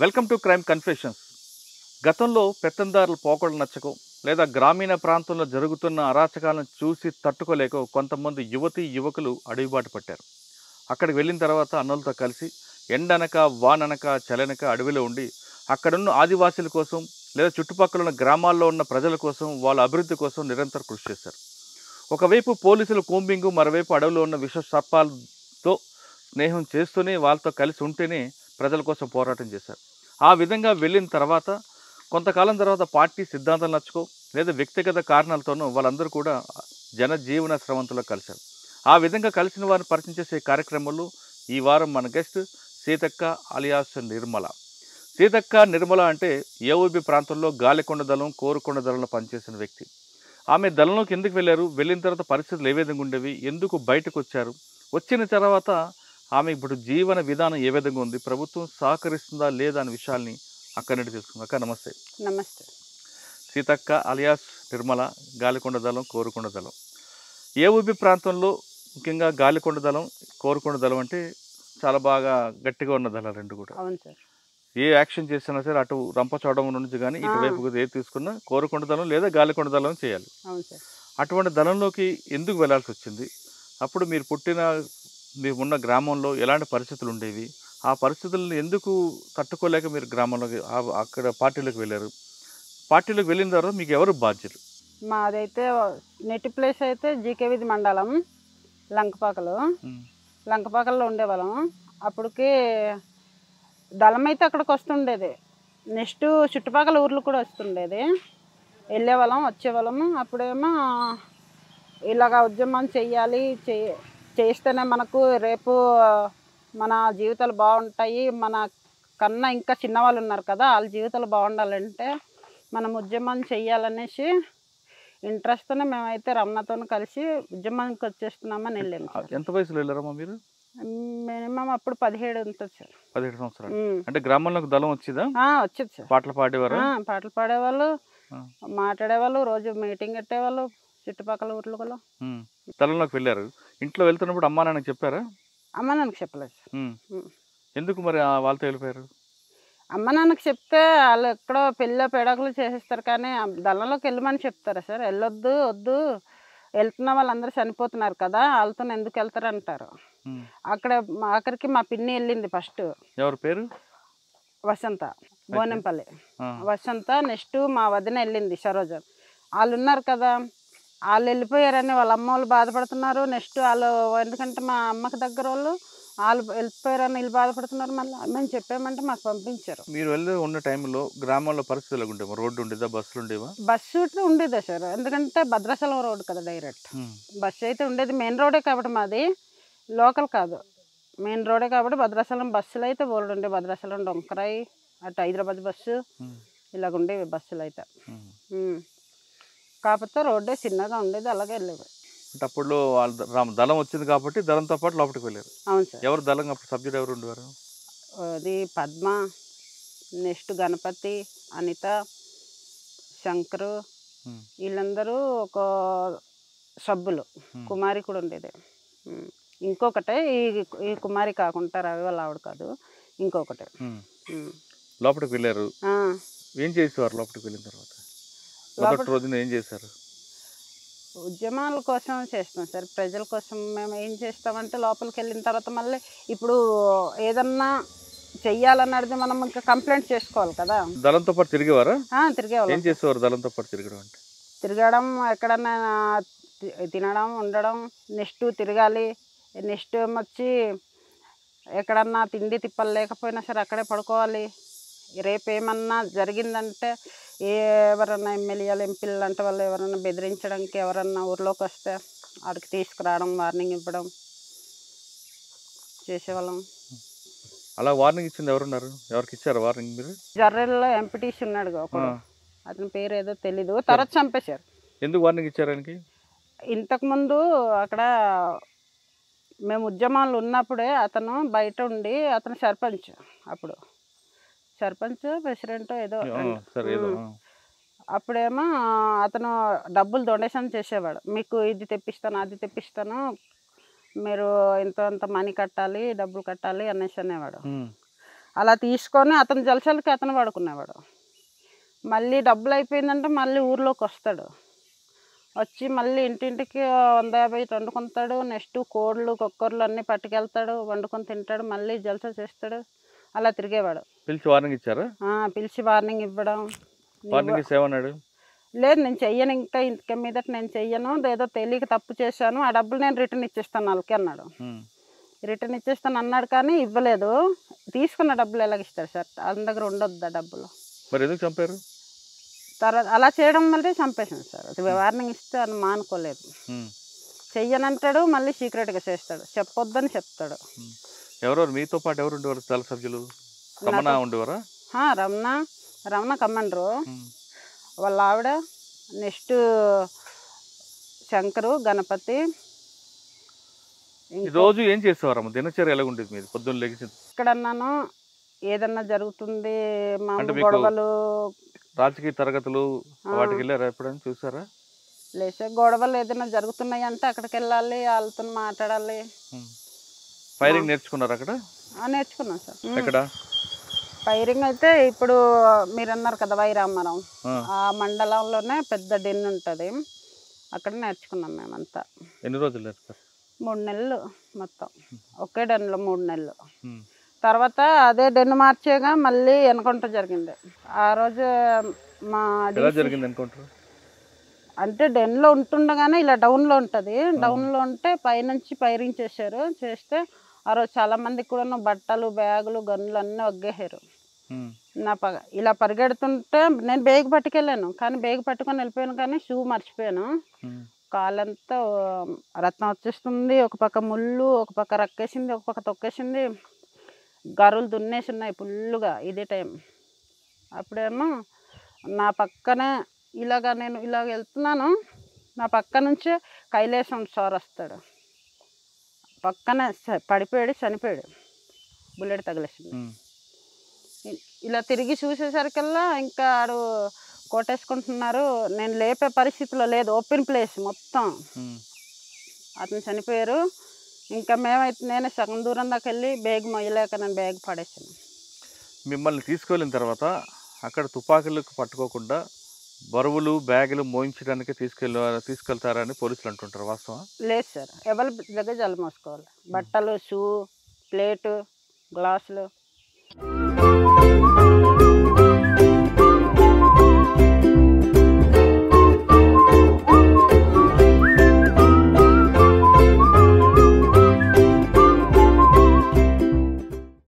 Welcome to crime confessions. గతంలో పెత్తందారుల పోకడలు నచ్చకో లేదా గ్రామీణ ప్రాంతంలో జరుగుతున్న అరాచకాలను చూసి తట్టుకోలేక కొంతమంది యువకులు అడవిబాటు పట్టారు. అక్కడికి వెళ్ళిన తర్వాత అన్నులతో కలిసి ఎండనక వాననక చలనక అడవిలో ఉండి అక్కడున్న ఆదివాసీల కోసం లేదా చుట్టుపక్కల ఉన్న గ్రామాల్లో ఉన్న ప్రజల కోసం వాళ్ళ అభివృద్ధి కోసం నిరంతరం కృషి చేశారు. ఒకవైపు పోలీసుల కూంబింగు, మరోవైపు అడవిలో ఉన్న విష సర్పాలతో స్నేహం చేస్తూనే వాళ్ళతో కలిసి ఉంటేనే ప్రజల కోసం పోరాటం చేశారు. ఆ విధంగా వెళ్ళిన తర్వాత కొంతకాలం తర్వాత పార్టీ సిద్ధాంతాలు నచ్చుకో లేదా వ్యక్తిగత కారణాలతోనూ వాళ్ళందరూ కూడా జనజీవన స్రవంతిలో కలిశారు. ఆ విధంగా కలిసిన వారిని పరిచయం చేసే కార్యక్రమంలో ఈ వారం మన గెస్ట్ సీతక్క అలియాస్ నిర్మల. సీతక్క నిర్మల అంటే ఏఓబి ప్రాంతంలో గాలికొండ దళం, కోరుకొండ దళంలో పనిచేసిన వ్యక్తి. ఆమె దళంలోకి ఎందుకు వెళ్ళారు, వెళ్ళిన తర్వాత పరిస్థితులు ఏ విధంగా ఉండేవి, ఎందుకు బయటకు వచ్చారు, వచ్చిన తర్వాత ఆమె ఇప్పుడు జీవన విధానం ఏ విధంగా ఉంది, ప్రభుత్వం సహకరిస్తుందా లేదా అనే విషయాల్ని అక్కడి నుండి తెలుసుకుందాం. అక్క నమస్తే. నమస్తే. సీతక్క అలియాస్ నిర్మల, గాలికొండ దళం, కోరుకొండ దళం. ఏఓబి ప్రాంతంలో ముఖ్యంగా గాలికొండ దళం, కోరుకొండ దళం అంటే చాలా బాగా గట్టిగా ఉన్న దళాలు రెండు కూడా. అవును సార్. ఏ యాక్షన్ చేసినా సరే అటు రంపచోడవరం నుంచి కానీ ఇటువైపు ఏది తీసుకున్నా కోరుకొండ దళం లేదా గాలికొండ దళం చేయాలి. అవును సార్. అటువంటి దళంలోకి ఎందుకు వెళ్లాల్సి వచ్చింది, అప్పుడు మీరు మీరు ఉన్న గ్రామంలో ఎలాంటి పరిస్థితులు ఉండేవి, ఆ పరిస్థితులను ఎందుకు తట్టుకోలేక మీరు గ్రామంలోకి అక్కడ పార్టీలోకి వెళ్ళారు, పార్టీలోకి వెళ్ళిన తర్వాత మీకు ఎవరు బాధ్యులు? మాదైతే నెట్ ప్లేస్ అయితే జీకేవిధి మండలం లంకపాకలో ఉండేవాళ్ళం. అప్పటికి దళం అయితే అక్కడికి వస్తుండేది, నెక్స్ట్ చుట్టుపక్కల ఊర్లు కూడా వస్తుండేది, వెళ్ళేవాళ్ళం వచ్చేవాళ్ళము. అప్పుడేమో ఇలాగ ఉద్యమం చెయ్యాలి, చేస్తేనే మనకు రేపు మన జీవితాలు బాగుంటాయి, మన కన్నా ఇంకా చిన్నవాళ్ళు ఉన్నారు కదా వాళ్ళ జీవితాలు బాగుండాలంటే మనం ఉద్యమం చెయ్యాలనేసి ఇంట్రెస్ట్తోనే మేమైతే రమణతో కలిసి ఉద్యమానికి వచ్చేస్తున్నామని వెళ్ళాము. ఎంత వయసులో వెళ్ళారమ్మా మీరు? మినిమం అప్పుడు 17 ఉంటుంది సార్. 17 సంవత్సరాలు. అంటే గ్రామంలోకి దళం వచ్చిందా? వచ్చేది సార్. పాటలు పాడేవారు? పాటలు పాడేవాళ్ళు, మాట్లాడేవాళ్ళు, రోజు మీటింగ్ పెట్టేవాళ్ళు చుట్టుపక్కల ఊర్లు కూడా. దళంలోకి వెళ్ళారు. ఇంట్లో వెళ్తున్నప్పుడు అమ్మా నాన్నకి చెప్పారా? అమ్మ నాన్నకి చెప్పలేదు సార్. ఎందుకు మరి వాళ్ళతో వెళ్ళిపోయారు? అమ్మ నాన్నకి చెప్తే వాళ్ళు ఎక్కడో పెళ్ళి పెడకలు చేసేస్తారు, కానీ దళంలోకి వెళ్ళమని చెప్తారా సార్? వెళ్ళొద్దు, వద్దు, వెళ్తున్న వాళ్ళందరూ చనిపోతున్నారు కదా వాళ్ళతో ఎందుకు వెళ్తారు అంటారు. అక్కడ ఆఖరికి మా పిన్ని వెళ్ళింది ఫస్ట్. ఎవరి పేరు? వసంత, బోనెంపల్లి వసంత. నెక్స్ట్ మా వదిన వెళ్ళింది సరోజ. వాళ్ళు ఉన్నారు కదా, వాళ్ళు వెళ్ళిపోయారని వాళ్ళ అమ్మ వాళ్ళు బాధపడుతున్నారు. నెక్స్ట్ వాళ్ళు ఎందుకంటే మా అమ్మకి దగ్గర వాళ్ళు వెళ్ళిపోయారని వీళ్ళు బాధపడుతున్నారు. మళ్ళీ మేము చెప్పామంటే మాకు పంపించారు. మీరు వెళ్ళి ఉన్న టైంలో గ్రామంలో పరిస్థితులు ఉండేవా? రోడ్డు ఉండేదా, బస్సులు ఉండేవా? బస్సు ఉండేదా సార్? ఎందుకంటే భద్రాచలం రోడ్డు కదా, డైరెక్ట్ బస్సు అయితే ఉండేది. మెయిన్ రోడే కాబట్టి మాది లోకల్ కాదు, మెయిన్ రోడే కాబట్టి భద్రాచలం బస్సులు అయితే బోర్డు ఉండే. భద్రాచలం, డొంకరాయి, అటు హైదరాబాద్ బస్సు ఇలాగ ఉండేవి బస్సులు అయితే. కాకపోతే రోడ్డే చిన్నగా ఉండేది, అలాగే వెళ్ళేవి. అంటే అప్పుడు దళం వచ్చింది కాబట్టి దళంతో పాటు లోపలికి వెళ్ళారు. అవును సార్. ఎవరు దళం అప్పుడు సభ్యులు ఎవరు ఉండేవారు? అది పద్మ, నెక్స్ట్ గణపతి, అనిత, శంకరు, వీళ్ళందరూ ఒక సభ్యులు. కుమారి కూడా ఉండేది. ఇంకొకటే ఈ కుమారి కాకుండా రవి వాళ్ళ ఆవిడ కాదు, ఇంకొకటే. లోపలికి వెళ్ళారు. ఏం చేసేవారు లోపలికి వెళ్ళిన తర్వాత? మొదటి రోజున ఏం చేశారు? ఉద్యమాల కోసం చేస్తాం సార్, ప్రజల కోసం. మేము ఏం చేస్తామంటే లోపలికి వెళ్ళిన తర్వాత మళ్ళీ ఇప్పుడు ఏదన్నా చెయ్యాలన్నది మనం ఇంకా కంప్లైంట్ చేసుకోవాలి కదా. దళంతో పాటు తిరిగేవారా? తిరిగేవాళ్ళం. ఏం చేసేవారు దళంతో పాటు తిరగడం అంటే? తిరగడం, ఎక్కడన్నా తినడం, ఉండడం, నెక్స్ట్ తిరగాలి. నెక్స్ట్ వచ్చి ఎక్కడన్నా తిండి తిప్పలు లేకపోయినా సరే అక్కడే పడుకోవాలి. రేపు ఏమన్నా జరిగిందంటే ఎవరన్నా ఎమ్మెల్యేలు, ఎంపీలు అంటే వాళ్ళు ఎవరన్నా బెదిరించడానికి ఎవరన్నా ఊర్లోకి వస్తే వాడికి తీసుకురావడం, వార్నింగ్ ఇవ్వడం చేసేవాళ్ళం. అలా వార్నింగ్ ఇచ్చింది ఎవరున్నారు? ఎవరికి ఇచ్చారు వార్నింగ్ మీరు? జర్రెల్లో ఎంపీటీసీ ఉన్నాడు ఒకడు, అతని పేరు ఏదో తెలీదు, తర్వాత చంపేశారు. ఎందుకు వార్నింగ్ ఇచ్చారు ఆయనకి? ఇంతకుముందు అక్కడ మేము ఉద్యమాలు ఉన్నప్పుడే అతను బయట ఉండి, అతను సర్పంచ్, అప్పుడు సర్పంచ్ ప్రెసిడెంట్ ఏదో. అప్పుడేమో అతను డబ్బులు డొనేషన్ చేసేవాడు, మీకు ఇది తెప్పిస్తాను, అది తెప్పిస్తాను, మీరు ఇంత మనీ కట్టాలి, డబ్బులు కట్టాలి అనేసి అనేవాడు. అలా తీసుకొని అతను జలసాలకి అతను పడుకునేవాడు. మళ్ళీ డబ్బులు అయిపోయిందంటే మళ్ళీ ఊర్లోకి వస్తాడు. వచ్చి మళ్ళీ ఇంటింటికి 150 వండుకుంటాడు. నెక్స్ట్ కోళ్ళు కుక్కర్లు అన్నీ పట్టుకెళ్తాడు, వండుకొని తింటాడు, మళ్ళీ జలసా చేస్తాడు. అలా తిరిగేవాడు. పిలిచి వార్నింగ్ ఇచ్చారా? పిలిచి వార్నింగ్ ఇవ్వడం. వార్నింగ్ ఇస్తే ఏమన్నాడు? లేదు, నేను చెయ్యను, ఇంక మీదట నేను చెయ్యను, ఏదో తెలియక తప్పు చేశాను, ఆ డబ్బులు నేను రిటర్న్ ఇచ్చేస్తాను వాళ్ళకి అన్నాడు. రిటర్న్ ఇచ్చేస్తాను అన్నాడు కానీ ఇవ్వలేదు. తీసుకున్న డబ్బులు ఎలాగ ఇస్తారు సార్? వాళ్ళ దగ్గర ఉండొద్దు ఆ డబ్బులు. మరి ఎందుకు చంపారు? తర్వాత అలా చేయడం వల్లే చంపేశాను సార్. అది వార్నింగ్ ఇస్తే అని మానుకోలేదు. చెయ్యనంటాడు, మళ్ళీ సీక్రెట్గా చేస్తాడు, చెప్పొద్దని చెప్తాడు. ఎవరెవరు మీతో పాటు ఎవరు ఉండేవారు? చాలా సభ్యులు రమణ ఉండేవారా? రమణ కమాండరు, వాళ్ళ ఆవిడ, నెక్స్ట్ శంకరు, గణపతి. రోజు ఏం చేసేవారమ్మ? దినచర్య ఎలా ఉండేది మీది? పొద్దున్న లేచి ఇక్కడన్నాను ఏదన్నా జరుగుతుంది, మామూలు గొడవలు, రాజకీయ తరగతులు వాటికి వెళ్ళారా? ఎప్పుడైనా చూసారా? లేచే గొడవలు ఏదైనా జరుగుతున్నాయి అంటే అక్కడికి వెళ్ళాలి, వాళ్ళతో మాట్లాడాలి. ఫైరింగ్ నేర్చుకున్నారు అక్కడ? నేర్చుకున్నాం సార్. ఎక్కడ ఫైరింగ్ అయితే ఇప్పుడు మీరు అన్నారు కదా వైరామరం, ఆ మండలంలోనే పెద్ద డెన్ ఉంటుంది, అక్కడ నేర్చుకున్నాం మేమంతా. ఎన్ని రోజులు నేర్చుకున్నారు? 3 నెలలు మొత్తం, ఒకే డెన్లో 3 నెలలు. తర్వాత అదే డెన్ మార్చేగా మళ్ళీ ఎన్కౌంటర్ జరిగింది. ఆ రోజు మా జరిగింది ఎన్కౌంటర్ అంటే డెన్లో ఉంటుండగానే ఇలా డౌన్లో ఉంటుంది, డౌన్లో ఉంటే పైనుంచి ఫైరింగ్ చేశారు. చేస్తే ఆ రోజు చాలా మందికి కూడా బట్టలు, బ్యాగులు, గన్నులు అన్నీ ఒగ్గేశారు. ఇలా పరిగెడుతుంటే నేను బేగ్ పట్టుకెళ్ళాను, కానీ బేగ్ పట్టుకొని వెళ్ళిపోయాను, కానీ షూ మర్చిపోయాను. కాలంతా రత్నం వచ్చేస్తుంది, ఒక పక్క ముళ్ళు, ఒక పక్క రక్కేసింది, ఒక పక్క తొక్కేసింది, గరులు దున్నేసి ఉన్నాయి ఫుల్లుగా. ఇదే టైం అప్పుడేమో నా పక్కనే నేను ఇలాగ వెళ్తున్నాను, నా పక్క నుంచే కైలేశం సార్ వస్తాడు, పక్కనే పడిపోయాడు, చనిపోయాడు, బుల్లెట్ తగిలేసింది. ఇలా తిరిగి చూసేసరికల్లా ఇంకా ఆడు కొట్టేసుకుంటున్నారు, నేను లేపే పరిస్థితిలో లేదు, ఓపెన్ ప్లేస్ మొత్తం. అతను చనిపోయారు. ఇంకా నేనే సగం దూరం దాకా వెళ్ళి బ్యాగ్ మొయ్యలేక నేను బ్యాగ్ పడేసాను. మిమ్మల్ని తీసుకువెళ్ళిన తర్వాత అక్కడ తుపాకులకు పట్టుకోకుండా బరువులు, బ్యాగులు మోయించడానికి తీసుకెళ్తారని పోలీసులు అంటుంటారు, వాస్తవం? లేదు సార్, ఎవరి దగ్గర జల మోసుకోవాలి, బట్టలు, షూ, ప్లేటు, గ్లాసులు